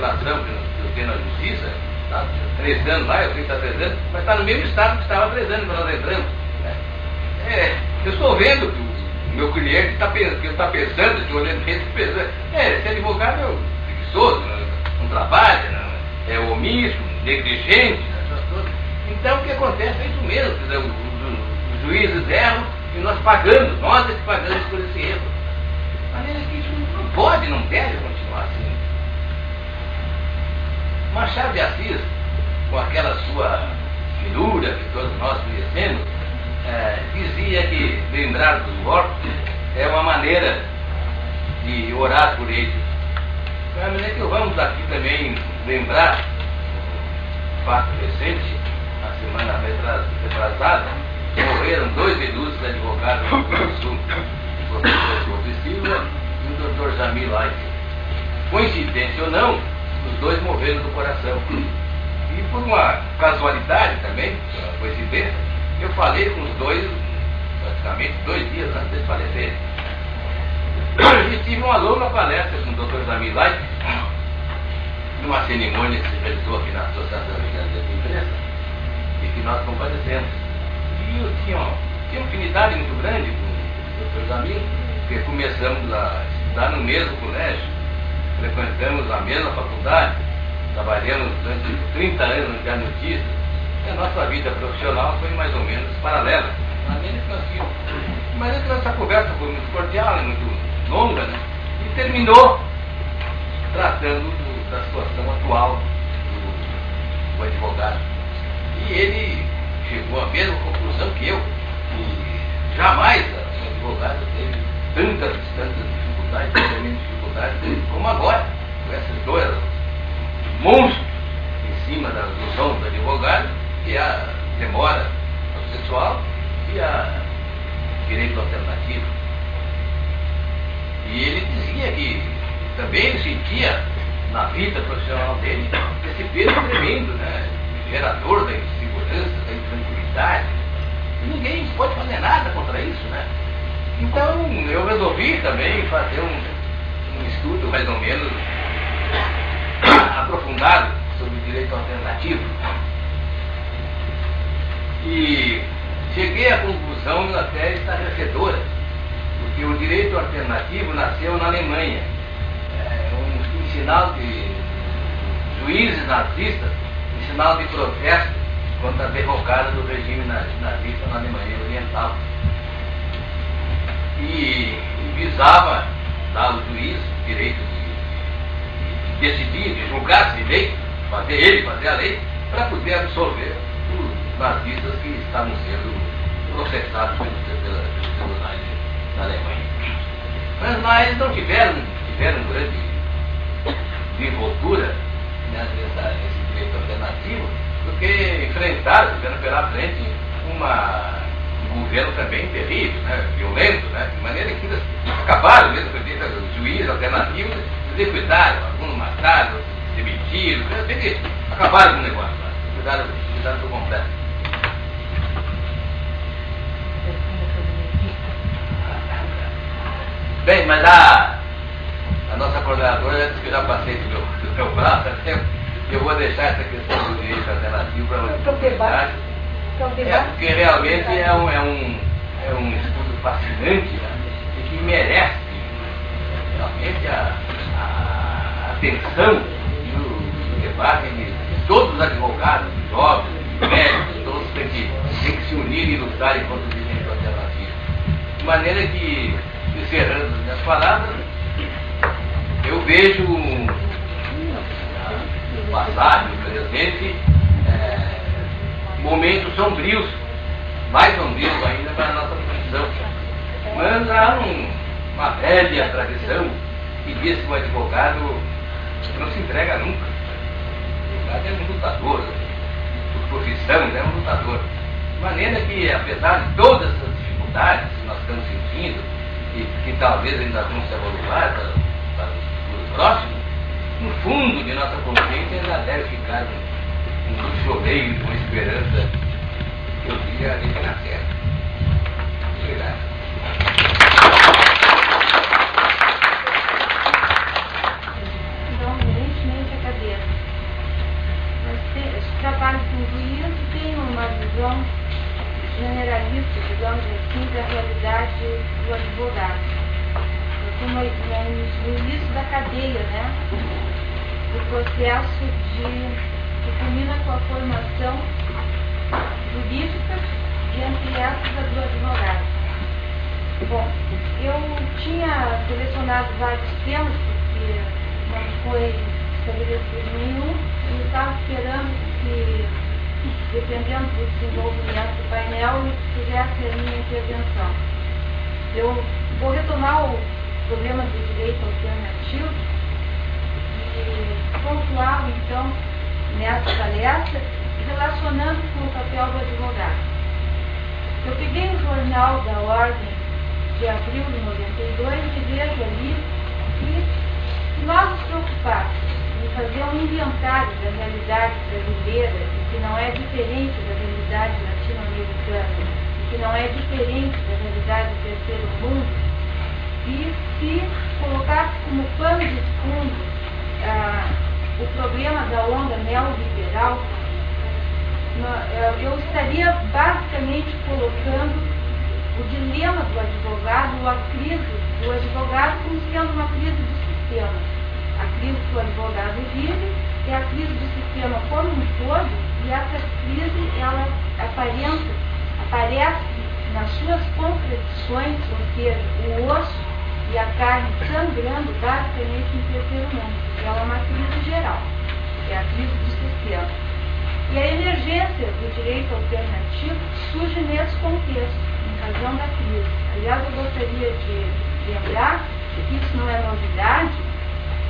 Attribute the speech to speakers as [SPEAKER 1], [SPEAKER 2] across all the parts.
[SPEAKER 1] relação que eu tenho na justiça, tá? 3 anos lá, eu tenho que estar 3 anos, mas está no mesmo estado que estava há 3 anos quando nós entramos. Né? Eu estou vendo que o meu cliente está pensando, que olhando ele está pensando, esse advogado é preguiçoso, não trabalha, é omisso, negligente, essas coisas. Então o que acontece é isso mesmo, quer dizer, os juízes erram e nós pagamos, nós é que pagamos por esse erro. De maneira que isso não pode, não deve continuar assim. Machado de Assis, com aquela sua finura que todos nós conhecemos, dizia que lembrar dos mortos é uma maneira de orar por eles. É a maneira que vamos aqui também lembrar um fato recente, na semana retrasada, morreram 2 ilustres advogados do Rio Grande do Sul, o professor Couto Silva e o Dr. Jamil Leite. Coincidência ou não, os 2 morreram do coração. E por uma casualidade também, uma coincidência, eu falei com os 2, praticamente 2 dias antes de falecerem. E tive uma longa palestra com o Dr. Jamil Leite, numa cerimônia que se realizou aqui na Associação de Jornalistas de Imprensa, e que nós comparecemos. E eu tinha uma afinidade muito grande com o Dr. Jamil, porque começamos a estudar no mesmo colégio, frequentamos a mesma faculdade, trabalhamos durante 30 anos no Diário Notícias, e a nossa vida profissional foi mais ou menos paralela. Mas essa conversa foi muito cordial, muito longa, né? E terminou tratando da situação atual do advogado. E ele chegou à mesma conclusão que eu, que jamais o advogado teve tantas dificuldades como agora, com esses 2 monstros em cima dos ombros do advogado, que é a demora processual e a direito alternativo. E ele dizia que também ele sentia na vida profissional dele esse peso tremendo, né? Gerador da insegurança, da intranquilidade. E ninguém pode fazer nada contra isso, né? Então eu resolvi também fazer um estudo mais ou menos aprofundado sobre o direito alternativo. E cheguei à conclusão até estarrecedora, porque o direito alternativo nasceu na Alemanha. Um sinal de juízes nazistas, um sinal de protesto contra a derrocada do regime nazista na Alemanha Oriental. E visava dar ao juiz o direito de decidir, de julgar se lei, fazer a lei, para poder absolver os nazistas que estavam sendo processados pelos tribunais da Alemanha. Mas lá eles não tiveram grande desenvoltura nesse direito alternativo, porque enfrentaram, tiveram pela frente um governo também terrível, né, violento, né, de maneira que eles acabaram mesmo, os juízes alternativos descuidaram, alguns mataram, outros demitiram, acabaram com o negócio, cuidaram por completo. Bem, mas a nossa coordenadora disse que eu já passei do meu braço, eu vou deixar essa questão do direito alternativo para você. Porque realmente é um estudo fascinante, né, e que merece realmente a atenção do debate de todos os advogados, jovens, médicos, todos têm que se unir e lutarem contra o direito alternativo. De maneira que, encerrando as minhas palavras, eu vejo no passado, no presente, momentos sombrios, mais sombrios ainda para a nossa profissão. Mas há uma velha tradição que diz que o advogado não se entrega nunca. O advogado é um lutador, por profissão é um lutador. De maneira que, apesar de todas essas dificuldades que nós estamos sentindo, e que talvez ainda vão se evoluar para o futuro próximo, no fundo de nossa consciência ainda deve ficar um choreio, uma esperança que eu diria ali na terra. Obrigado.
[SPEAKER 2] Então, evidentemente, digamos assim, da realidade do advogado. No início da cadeia, né? O processo que culmina com a formação jurídica e entre essas a do advogado. Bom, eu tinha selecionado vários temas porque não foi estabelecido nenhum e eu estava esperando que, dependendo do desenvolvimento do painel, eu fizesse a minha intervenção. Eu vou retomar o problema do direito alternativo e pontuar, então, nessa palestra, relacionando com o papel do advogado. Eu peguei o jornal da Ordem de abril de 92 e vejo ali que nós nos preocupamos em fazer um inventário da realidade brasileira, que não é diferente da realidade latino-americana, que não é diferente da realidade do terceiro mundo, e se colocasse como pano de fundo o problema da onda neoliberal, eu estaria basicamente colocando o dilema do advogado, ou a crise do advogado, como sendo uma crise do sistema. A crise que o advogado vive é a crise do sistema como um todo, e essa crise, ela aparece nas suas contradições, ou seja, o osso e a carne sangrando basicamente no terceiro mundo. Ela é uma crise geral, é a crise do sistema. E a emergência do direito alternativo surge nesse contexto, em razão da crise. Aliás, eu gostaria de lembrar que isso não é novidade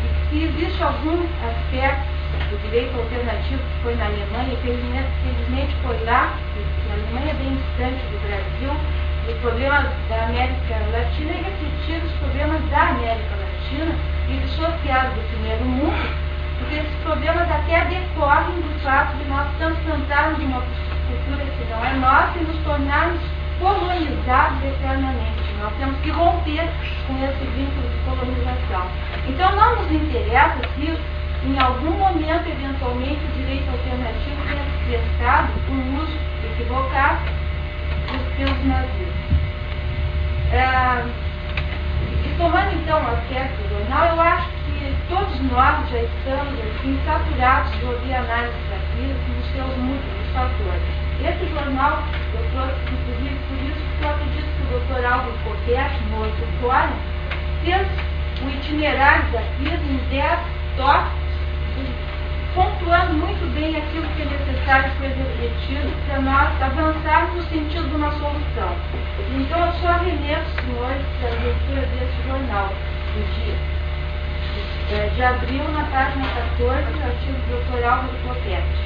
[SPEAKER 2] e que se existe algum aspecto do direito alternativo que foi na Alemanha, e felizmente foi lá, porque a Alemanha é bem distante do Brasil, o problema da América Latina é refletir os problemas da América Latina e dissociados do primeiro mundo, porque esses problemas até decorrem do fato de nós transplantarmos uma cultura que não é nossa e nos tornarmos colonizados eternamente. Nós temos que romper com esse vínculo de colonização. Então não nos interessa se em algum momento, eventualmente, o direito alternativo tenha prestado um uso equivocado pelos nazistas. E tomando então o aspecto do jornal, eu acho que todos nós já estamos assim, saturados de ouvir análise da crise nos seus múltiplos fatores. Esse jornal eu trouxe, inclusive, por isso que eu acredito que o Dr. Álvaro Copete, no outro fórum, fez o itinerário da crise em 10 tópicos, pontuando muito bem aquilo que é necessário ser refletido para nós avançarmos no sentido de uma solução. Então, eu só remeto, senhores, a leitura desse jornal, do dia de abril, na página 14, do artigo do Dr. Álvaro Copete.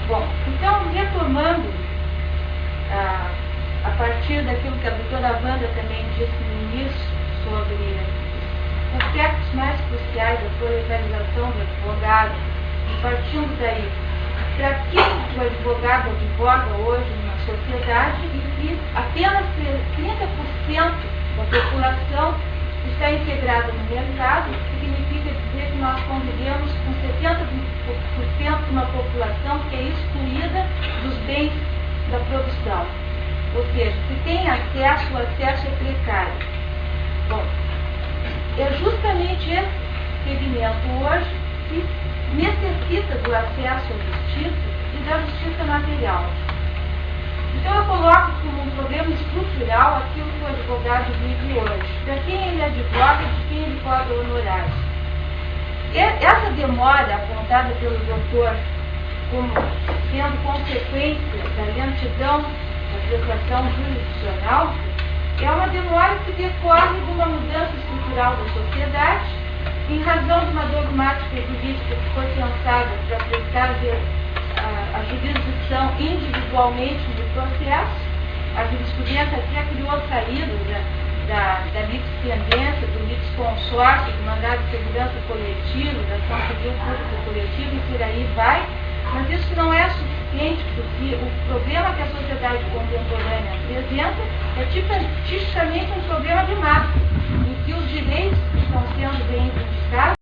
[SPEAKER 2] Bom, então, retomando, a partir daquilo que a doutora Wanda também disse no início, sobre aspectos mais cruciais da proletarização do advogado, e partindo daí, para que o advogado advoga hoje na sociedade e que apenas 30% da população está integrada no mercado, significa dizer que nós convivemos com 70% de uma população que é excluída dos bens da produção. Ou seja, se tem acesso, o acesso é precário. Bom, é justamente esse segmento hoje que necessita do acesso à justiça e da justiça material. Então eu coloco como um problema estrutural aquilo que o advogado vive hoje. Para quem ele advoga, de quem ele cobra honorários. Essa demora apontada pelo doutor como sendo consequência da lentidão da prestação jurisdicional é uma demora que decorre de uma mudança estrutural da sociedade, em razão de uma dogmática jurídica que foi pensada para prestar a jurisdição individualmente do processo. A jurisprudência até criou saídas da litispendência, do litisconsórcio, do mandado de segurança coletivo, da ação civil pública coletiva e por aí vai, mas isso não é suficiente, porque o problema que a sociedade contemporânea apresenta é tipicamente um problema de massa, em que os direitos que estão sendo reivindicados